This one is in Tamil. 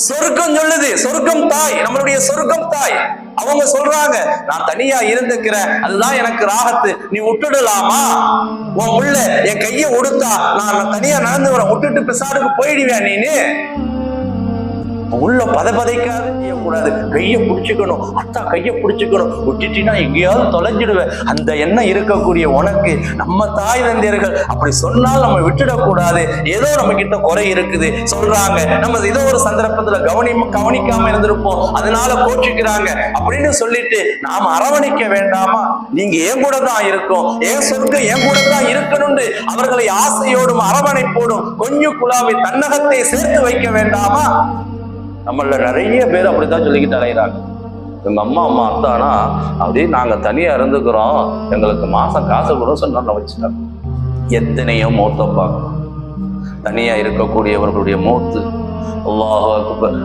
சொர்க்கம் சொல்லுது, சொர்க்கம் தாய், நம்மளுடைய சொர்க்கம் தாய். அவங்க சொல்றாங்க, நான் தனியா இருந்துக்கிறேன், அதுதான் எனக்கு ராகத்து, நீ விட்டுடலாமா? உன் புள்ள என் கைய உடுத்தா நான் தனியா நடந்து வரேன், விட்டுட்டு பிசாருக்கு போயிடுவேன் நீனு? உள்ள பதைக்காது செய்யக்கூடாது, கைய பிடிச்சுக்கணும், அத்தா கைய பிடிச்சுக்கணும், விட்டுட்டீங்கன்னா எங்கேயாவது தொலைஞ்சிடுவேன். அந்த எண்ணம் இருக்கக்கூடிய உனக்கு நம்ம தாய் தந்தையர்கள் அப்படி சொன்னால் நம்ம விட்டுடக்கூடாது. ஏதோ நம்ம கிட்ட குறை இருக்குது சொல்றாங்க, நம்ம ஏதோ ஒரு சந்தர்ப்பத்துல கவனிக்காம இருந்திருப்போம், அதனால கோச்சிக்கிறாங்க அப்படின்னு சொல்லிட்டு நாம அரவணைக்க வேண்டாமா? நீங்க என் கூட தான் இருக்கும், என் சொர்க்கம் என் கூட தான் இருக்கணும்னு அவர்களை ஆசையோடும் அரவணைப்போடும் கொஞ்சம் குழாவை தன்னகத்தை சேர்த்து வைக்க வேண்டாமா? நம்மள நிறைய பேர் அப்படித்தான் சொல்லிக்கிட்டு அலைகிறாங்க. எங்க அம்மா அத்தானா அப்படியே நாங்க தனியா இருந்துக்கிறோம், எங்களுக்கு மாசம் காசு கூட சொன்ன வச்சுட்டாங்க. எத்தனையோ மௌத்த பார்க்கணும், தனியா இருக்கக்கூடியவர்களுடைய மௌத்து. அல்லாஹ் அக்பர்.